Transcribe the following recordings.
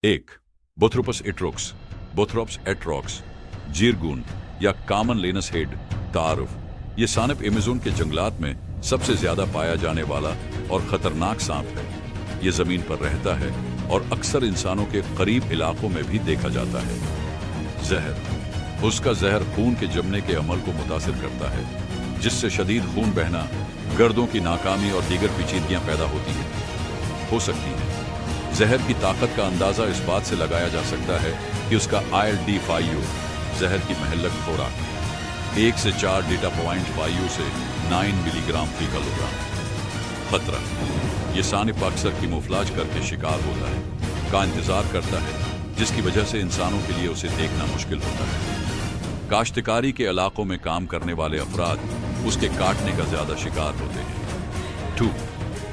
एक, बोथरोपस एट्रोक्स, बोथरोप्स एट्रोक्स, जीरगून या common लेनस head तारुफ। ये सांप अमेज़न के जंगलात में सबसे ज्यादा पाया जाने वाला और खतरनाक सांप है। ये जमीन पर रहता है और अक्सर इंसानों के करीब इलाकों में भी देखा जाता है। जहर। उसका जहर खून के जमने के अमल को मुतासिर करता है, जिससे शदीद खून बहना, गर्दों की नाकामी और दीगर पेचीदगियां पैदा होती हो सकती हैं। जहर की ताकत का अंदाजा इस बात से लगाया जा सकता है कि उसका ILD-5U जहर की महलक खुराक 1 से 4 डेटा पॉइंट 5U से 9 मिलीग्राम फी किलोग्राम। खतरा। ये सांप अक्सर कैमोफ्लेज करके शिकार होता है, का इंतजार करता है, जिसकी वजह से इंसानों के लिए उसे देखना मुश्किल होता है। काश्तकारी के इलाकों में काम करने वाले अफराद उसके काटने का ज्यादा शिकार होते हैं। 2.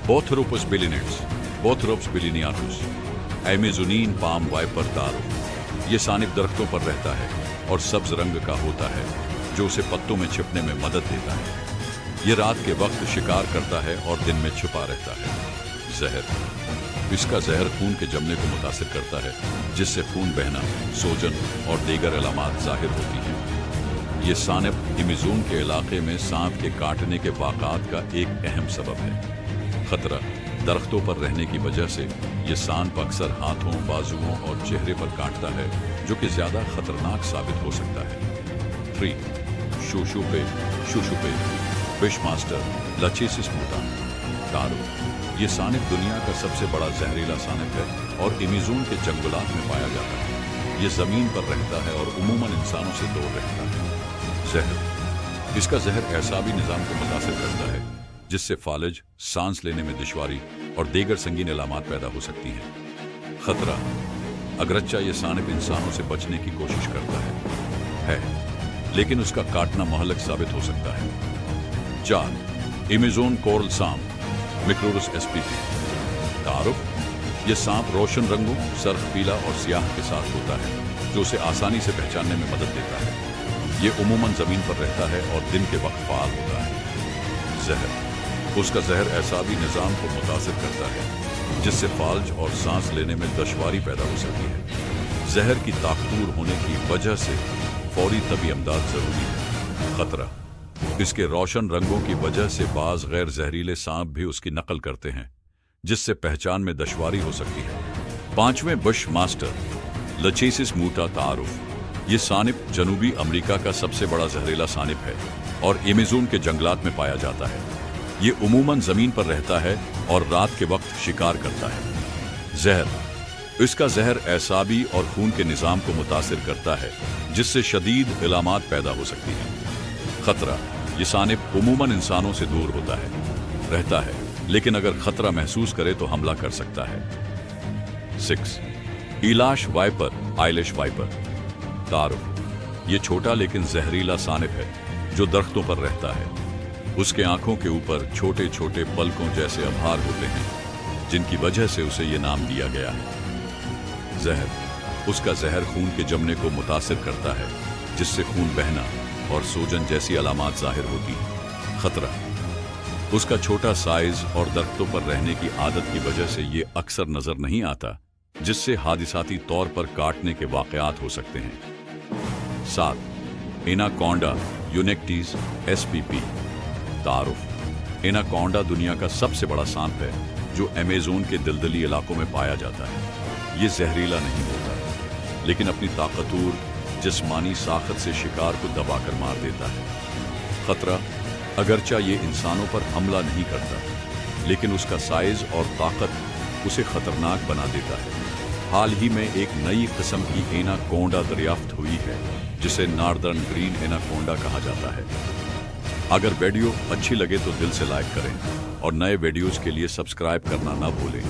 बोथरोपस बिलिनेट्स, बोथरोप्स बिलिनियाटुस, अमेज़ोनियन पाम वाइपर तारुफ। ये सांप दरख्तों पर रहता है और सब्ज रंग का होता है, जो उसे पत्तों में छिपने में मदद देता है। ये रात के वक्त शिकार करता है और दिन में छुपा रहता है। जहर। इसका जहर खून के जमने को मुतासिर करता है, जिससे खून बहना, सोजन और दीगर अलामात जाहिर होती हैं। ये सांप अमेज़न के इलाके में सांप के काटने के वाक़ात का एक अहम सबब है। खतरा। दरख्तों पर रहने की वजह से ये सांप अक्सर हाथों, बाजुओं और चेहरे पर काटता है, जो कि ज्यादा खतरनाक साबित हो सकता है। 3. शुशुपे, फिशमास्टर, लचेसिस मूटा तारुफ। ये सांप दुनिया का सबसे बड़ा जहरीला सांप है और अमेज़न के जंगलात में पाया जाता है। ये जमीन पर रहता है और उमूमन इंसानों से दूर रहता है। जहर। इसका जहर एसाबी निजाम को मुतासिर करता है, जिससे फालिज, सांस लेने में दुश्वारी और दीगर संगीन अलामात पैदा हो सकती हैं। खतरा। अगरच्चा ये सांप इंसानों से बचने की कोशिश करता है, लेकिन उसका काटना महलक साबित हो सकता है। 4. अमेज़न कोरल सांप, मिक्रोरस spp तारुफ। ये सांप रोशन रंगों, सर्ख पीला और सियाह के साथ होता है, जो उसे आसानी से पहचानने में मदद देता है। ये उमूमन जमीन पर रहता है और दिन के वक्त फाल होता है। जहर। उसका जहर एसाबी निजाम को मुतासिर करता है, जिससे फाल्ज और सांस लेने में दुश्वारी पैदा हो सकती है। जहर की ताकतूर होने की वजह से फौरी तबी इमदाद जरूरी है। खतरा। इसके रोशन रंगों की वजह से बाज गैर जहरीले सांप भी उसकी नकल करते हैं, जिससे पहचान में दुश्वारी हो सकती है। 5वें बुश मास्टर, लचेसिस मूटा तारुफ। ये सांप जनूबी अमेरिका का सबसे बड़ा जहरीला सांप है और अमेज़न के जंगलात में पाया जाता है। ये उमूमन जमीन पर रहता है और रात के वक्त शिकार करता है। जहर। इसका जहर एसाबी और खून के निजाम को मुतासिर करता है, जिससे शदीद इलामात पैदा हो सकती हैं। खतरा। ये सांप उमूमन इंसानों से दूर रहता है, लेकिन अगर खतरा महसूस करे तो हमला कर सकता है। 6. ईलाश वाइपर, आइलिश वाइपर तारुफ। ये छोटा लेकिन जहरीला सांप है, जो दरख्तों पर रहता है। उसके आंखों के ऊपर छोटे छोटे पलकों जैसे आभार होते हैं, जिनकी वजह से उसे ये नाम दिया गया है। जहर। उसका जहर खून के जमने को मुतासिर करता है, जिससे खून बहना और सोजन जैसी अलामात जाहिर होती है। खतरा। उसका छोटा साइज और दरख्तों पर रहने की आदत की वजह से ये अक्सर नजर नहीं आता, जिससे हादिसाती तौर पर काटने के वाकयात हो सकते हैं। 7. एनाकोंडा यूनेक्टीज spp तारुफ। एनाकोंडा दुनिया का सबसे बड़ा सांप है, जो अमेज़न के दलदली इलाकों में पाया जाता है। ये जहरीला नहीं होता, लेकिन अपनी ताकतूर जिस्मानी साखत से शिकार को दबाकर मार देता है। खतरा। अगरचा ये इंसानों पर हमला नहीं करता, लेकिन उसका साइज और ताकत उसे खतरनाक बना देता है। हाल ही में एक नई किस्म की एनाकोंडा दरियाफ्त हुई है, जिसे नॉर्दर्न ग्रीन एनाकोंडा कहा जाता है। अगर वीडियो अच्छी लगे तो दिल से लाइक करें और नए वीडियोस के लिए सब्सक्राइब करना ना भूलें।